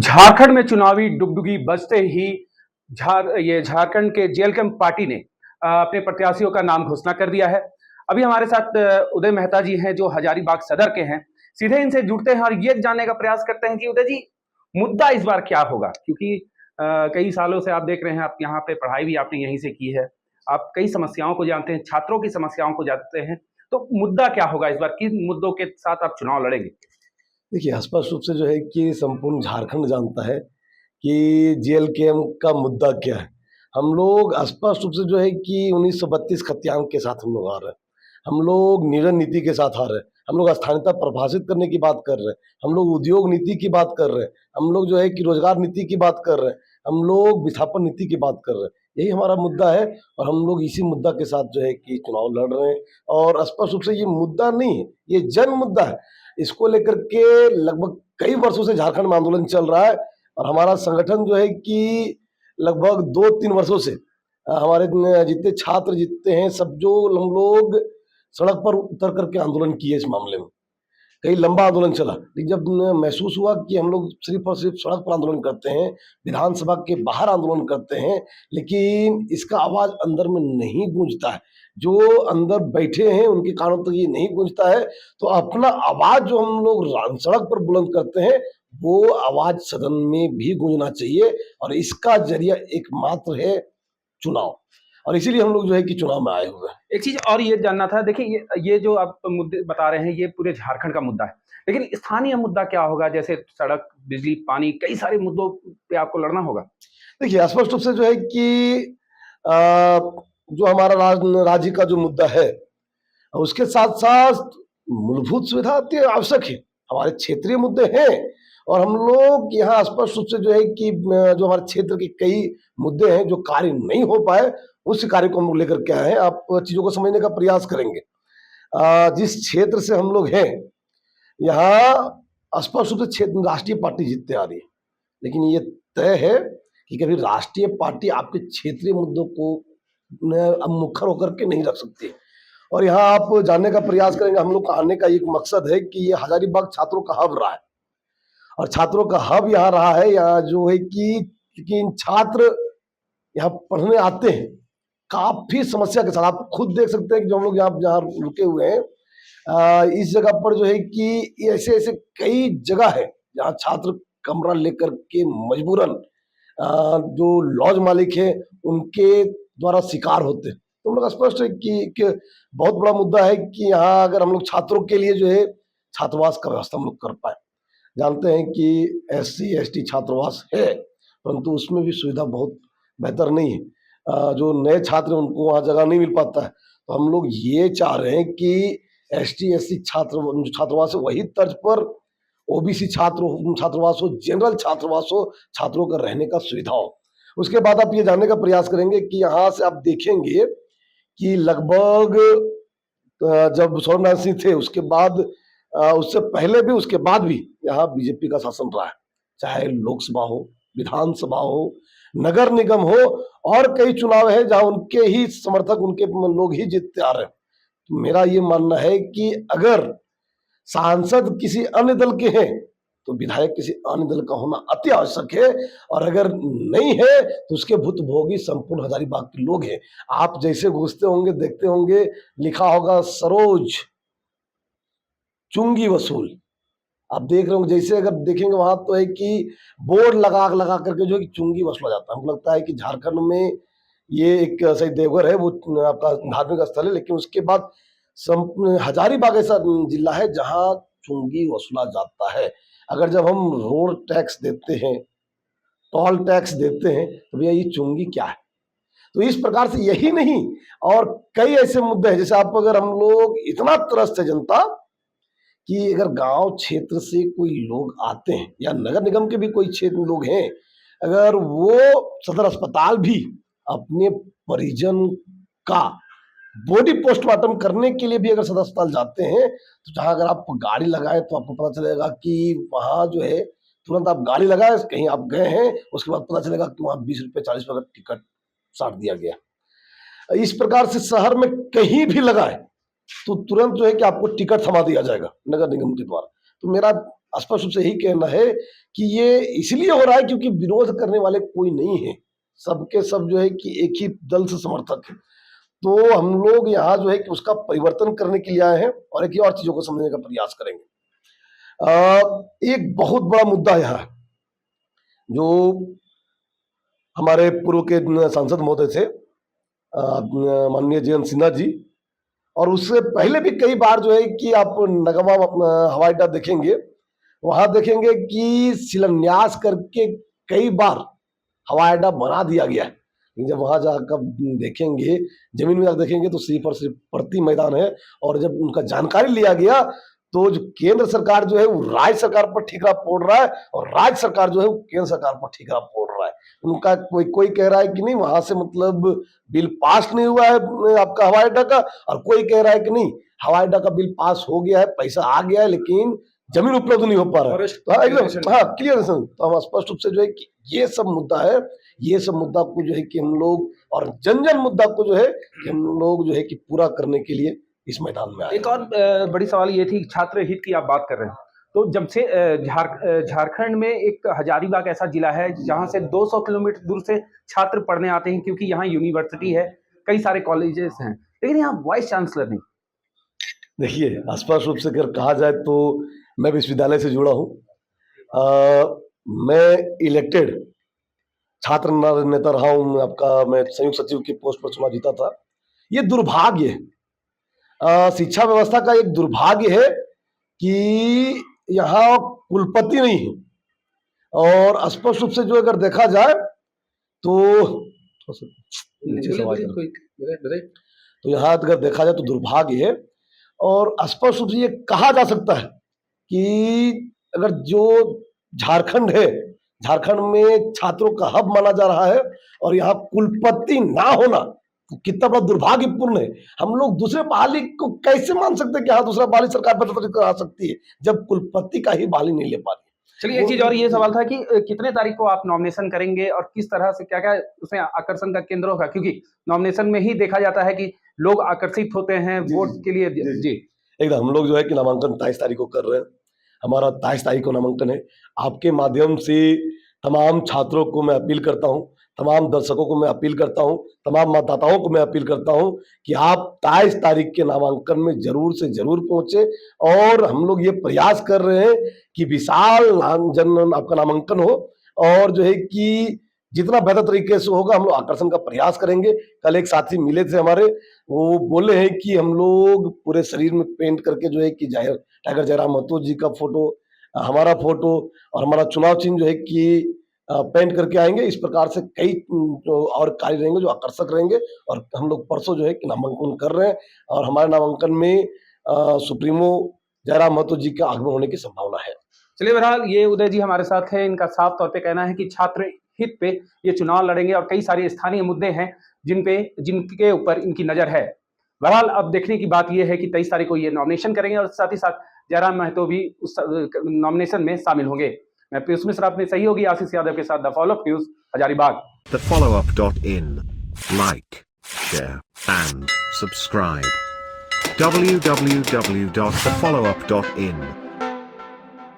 झारखंड में चुनावी डुगडुगी बजते ही झारखंड के जेएलकेम पार्टी ने अपने प्रत्याशियों का नाम घोषणा कर दिया है। अभी हमारे साथ उदय मेहता जी हैं जो हजारीबाग सदर के हैं। सीधे इनसे जुड़ते हैं और ये जानने का प्रयास करते हैं कि उदय जी, मुद्दा इस बार क्या होगा? क्योंकि कई सालों से आप देख रहे हैं, आप यहाँ पे पढ़ाई भी आपने यहीं से की है। आप कई समस्याओं को जानते हैं, छात्रों की समस्याओं को जानते हैं। तो मुद्दा क्या होगा इस बार? किन मुद्दों के साथ आप चुनाव लड़ेंगे? देखिए, स्पष्ट रूप से जो है कि संपूर्ण झारखंड जानता है कि जेएलकेएम का मुद्दा क्या है। हम लोग स्पष्ट रूप से जो है कि 1932 खतियान के साथ हम लोग आ रहे हैं। हम लोग निरन नीति के साथ आ रहे हैं। हम लोग स्थानीयता परिभाषित करने की बात कर रहे हैं। हम लोग उद्योग नीति की बात कर रहे हैं। हम लोग जो है कि रोजगार नीति की बात कर रहे हैं। हम लोग विस्थापन नीति की बात कर रहे हैं। यही हमारा मुद्दा है और हम लोग इसी मुद्दा के साथ जो है कि चुनाव लड़ रहे हैं। और स्पष्ट रूप से ये मुद्दा नहीं है, ये जन मुद्दा है। इसको लेकर के लगभग कई वर्षों से झारखंड में आंदोलन चल रहा है और हमारा संगठन जो है कि लगभग 2-3 वर्षों से हमारे जितने छात्र जितने हैं सब जो हम लोग सड़क पर उतर करके आंदोलन किए इस मामले में। कई लंबा आंदोलन चला, लेकिन जब महसूस हुआ कि हम लोग सिर्फ और सिर्फ सड़क पर आंदोलन करते हैं, विधानसभा के बाहर आंदोलन करते हैं, लेकिन इसका आवाज अंदर में नहीं गूंजता है। जो अंदर बैठे हैं उनके कानों तक ये नहीं गूंजता है, तो अपना आवाज जो हम लोग सड़क पर बुलंद करते हैं वो आवाज सदन में भी गूंजना चाहिए और इसका जरिया एकमात्र है चुनाव। और इसीलिए हम लोग जो है कि चुनाव में आए हुए हैं। एक चीज और ये जानना था, देखिए ये जो आप मुद्दे बता रहे हैं ये पूरे झारखंड का मुद्दा है, लेकिन स्थानीय मुद्दा क्या होगा? जैसे सड़क, बिजली, पानी, कई सारे मुद्दों पे आपको लड़ना होगा। देखिए, स्पष्ट रूप से जो है कि जो हमारा राज्य का जो मुद्दा है उसके साथ साथ मूलभूत सुविधा अति आवश्यक है। हमारे क्षेत्रीय मुद्दे हैं और हम लोग यहाँ स्पष्ट रूप से जो है कि जो हमारे क्षेत्र के कई मुद्दे हैं जो कार्य नहीं हो पाए, उस कार्य को हम लोग लेकर के आए हैं। आप चीजों को समझने का प्रयास करेंगे। जिस क्षेत्र से हम लोग हैं यहाँ स्पष्ट रूप से क्षेत्र राष्ट्रीय पार्टी जीतते आ रही है, लेकिन ये तय है कि कभी राष्ट्रीय पार्टी आपके क्षेत्रीय मुद्दों को मुखर होकर के नहीं रख सकती। और यहाँ आप जानने का प्रयास करेंगे, हम लोग का आने का एक मकसद है कि ये हजारीबाग छात्रों का हब रहा है और छात्रों का हब यहाँ रहा है। यहाँ जो है कि छात्र यहाँ पढ़ने आते हैं काफी समस्या के साथ। आप खुद देख सकते हैं कि जो हम लोग यहाँ जहाँ रुके हुए हैं इस जगह पर जो है कि ऐसे ऐसे कई जगह है जहाँ छात्र कमरा लेकर के मजबूरन जो लॉज मालिक है उनके द्वारा शिकार होते हैं। तो हम लोग स्पष्ट है कि बहुत बड़ा मुद्दा है कि यहाँ अगर हम लोग छात्रों के लिए जो है छात्रावास का व्यवस्था हम लोग कर पाए। जानते हैं कि SC ST छात्रावास है परंतु उसमें भी सुविधा बहुत बेहतर नहीं है। जो नए छात्र उनको वहाँ जगह नहीं मिल पाता है। तो हम लोग ये चाह रहे हैं कि ST SC छात्रावास वही तर्ज पर OBC छात्रावास हो, जनरल छात्रावास हो, छात्रों का रहने का सुविधा हो। उसके बाद आप ये जानने का प्रयास करेंगे कि यहाँ से आप देखेंगे कि लगभग जब सौरभ सिंह थे उसके बाद उससे पहले भी उसके बाद भी यहाँ बीजेपी का शासन रहा है, चाहे लोकसभा हो, विधानसभा हो, नगर निगम हो और कई चुनाव है जहां उनके ही समर्थक, उनके लोग ही जीतते आ रहे हैं। तो मेरा ये मानना है कि अगर सांसद किसी अन्य दल के हैं तो विधायक किसी अन्य दल का होना अति आवश्यक है और अगर नहीं है तो उसके भुतभोगी संपूर्ण हजारीबाग के लोग हैं। आप जैसे घुसते होंगे देखते होंगे लिखा होगा सरोज चुंगी वसूल। आप देख रहे होंगे, जैसे अगर देखेंगे वहां तो है कि बोर्ड लगा करके जो है कि चुंगी वसूला जाता है। हमको लगता है कि झारखंड में ये एक सही देवघर है, वो आपका धार्मिक स्थल है, लेकिन उसके बाद हजारीबाग ऐसा जिला है जहां चुंगी वसूला जाता है। अगर जब हम रोड टैक्स देते हैं, टोल टैक्स देते हैं, तो भैया ये चुंगी क्या है? तो इस प्रकार से यही नहीं और कई ऐसे मुद्दे हैं। जैसे आप अगर हम लोग इतना त्रस्त है जनता कि अगर गांव क्षेत्र से कोई लोग आते हैं या नगर निगम के भी कोई क्षेत्र लोग हैं, अगर वो सदर अस्पताल भी अपने परिजन का बॉडी पोस्टमार्टम करने के लिए भी अगर सदर अस्पताल जाते हैं तो जहां अगर आप गाड़ी लगाए तो आपको पता चलेगा कि वहां जो है तुरंत आप गाड़ी लगाए, कहीं आप गए हैं, उसके बाद पता चलेगा कि वहां 20 रुपए 40 रुपए का टिकट साट दिया गया। इस प्रकार से शहर में कहीं भी लगाए तो तुरंत जो है कि आपको टिकट थमा दिया जाएगा नगर निगम के द्वारा। तो मेरा स्पष्ट रूप से यही कहना है कि ये इसलिए हो रहा है क्योंकि विरोध करने वाले कोई नहीं है, सबके सब जो है कि एक ही दल से समर्थक है। तो हम लोग यहाँ जो है कि उसका परिवर्तन करने के लिए आए हैं और एक ही और चीजों को समझने का प्रयास करेंगे। एक बहुत बड़ा मुद्दा यहाँ है, जो हमारे पूर्व के सांसद महोदय थे माननीय जयंत सिन्हा जी, और उससे पहले भी कई बार जो है कि आप नगमा हवाई अड्डा देखेंगे, वहां देखेंगे कि शिलान्यास करके कई बार हवाई अड्डा बना दिया गया है। जब वहां जाकर देखेंगे, जमीन में जाकर देखेंगे तो सिर्फ और सिर्फ परती मैदान है, और जब उनका जानकारी लिया गया तो जो केंद्र सरकार जो है वो राज्य सरकार पर ठिकरा फोड़ रहा है, और राज्य सरकार जो है वो केंद्र सरकार पर ठिकरा फोड़ रहा है। उनका कोई कह रहा है कि नहीं वहां से मतलब बिल पास नहीं हुआ है आपका हवाई अड्डा का, और कोई कह रहा है कि नहीं हवाई अड्डा का बिल पास हो गया है, पैसा आ गया है, लेकिन जमीन उपलब्ध नहीं हो पा रहा है। तो एकदम हाँ क्लियर, तो हम स्पष्ट रूप से जो है कि ये सब मुद्दा है, ये सब मुद्दा को जो है कि हम लोग और जन जन मुद्दा को जो है कि हम लोग जो है कि पूरा करने के लिए इस मैदान में आए। एक और बड़ी सवाल ये थी, छात्र हित की आप बात कर रहे हैं, तो जब से झारखंड में एक हजारीबाग ऐसा जिला है जहां से 200 किलोमीटर दूर से छात्र पढ़ने आते हैं, क्योंकि यहाँ यूनिवर्सिटी है, कई सारे कॉलेजेस हैं, लेकिन यहाँ वाइस चांसलर नहीं। देखिए स्पष्ट रूप से अगर कहा जाए तो मैं विश्वविद्यालय से जुड़ा हूँ, मैं इलेक्टेड छात्र नेता रहा हूँ आपका, मैं संयुक्त सचिव की पोस्ट पर चुनाव जीता था। ये दुर्भाग्य है, शिक्षा व्यवस्था का एक दुर्भाग्य है कि यहाँ कुलपति नहीं है, और स्पष्ट रूप से जो अगर देखा जाए तो यहाँ अगर देखा जाए तो दुर्भाग्य है, और स्पष्ट रूप से ये कहा जा सकता है कि अगर जो झारखंड है, झारखंड में छात्रों का हब माना जा रहा है, और यहाँ कुलपति ना होना तो कितना बड़ा दुर्भाग्यपूर्ण है। हम लोग दूसरे बहाली को कैसे मान सकते हैं कि हाँ दूसरा बहाली सरकार पर करा सकती है, जब कुलपति का ही बहाली नहीं ले पा रही। चलिए, एक चीज और ये सवाल था कि कितने तारीख को आप नॉमिनेशन करेंगे और किस तरह से, क्या क्या उसमें आकर्षण का केंद्र होगा, क्योंकि नॉमिनेशन में ही देखा जाता है कि लोग आकर्षित होते हैं वोट के लिए। जी एकदम, हम लोग जो है कि नामांकन 23 तारीख को कर रहे हैं, हमारा 23 तारीख को नामांकन है। आपके माध्यम से तमाम छात्रों को मैं अपील करता हूं, तमाम दर्शकों को मैं अपील करता हूं, तमाम मतदाताओं को मैं अपील करता हूं कि आप 23 तारीख के नामांकन में जरूर से जरूर पहुंचे। और हम लोग ये प्रयास कर रहे हैं कि विशाल जन आपका नामांकन हो, और जो है कि जितना बेहतर तरीके से होगा हम लोग आकर्षण का प्रयास करेंगे। कल एक साथी मिले थे हमारे, वो बोले हैं कि हम लोग पूरे शरीर में पेंट करके जो है कि टाइगर जयराम महतो जी का फोटो, हमारा फोटो और हमारा चुनाव चिन्ह जो है कि पेंट करके आएंगे। इस प्रकार से कई और कार्य रहेंगे जो आकर्षक रहेंगे, और हम लोग परसों जो है कि नामांकन कर रहे हैं, और हमारे नामांकन में सुप्रीमो जयराम महतो जी का आगमन होने की संभावना है। चलिए, बहरहाल ये उदय जी हमारे साथ हैं, इनका साफ तौर पे कहना है कि छात्र हित पे ये चुनाव लड़ेंगे, और कई सारे स्थानीय मुद्दे हैं जिनके ऊपर इनकी नजर है। बहरहाल अब देखने की बात यह है कि 23 तारीख को ये नॉमिनेशन करेंगे, और साथ ही साथ जयराम महतो भी उस नॉमिनेशन में शामिल होंगे। मैं पीयूष मिश्रा अपने सहयोगी आशीष यादव के साथ the follow up news, Hazaribagh. thefollowup.in. Like, share and subscribe. www.thefollowup.in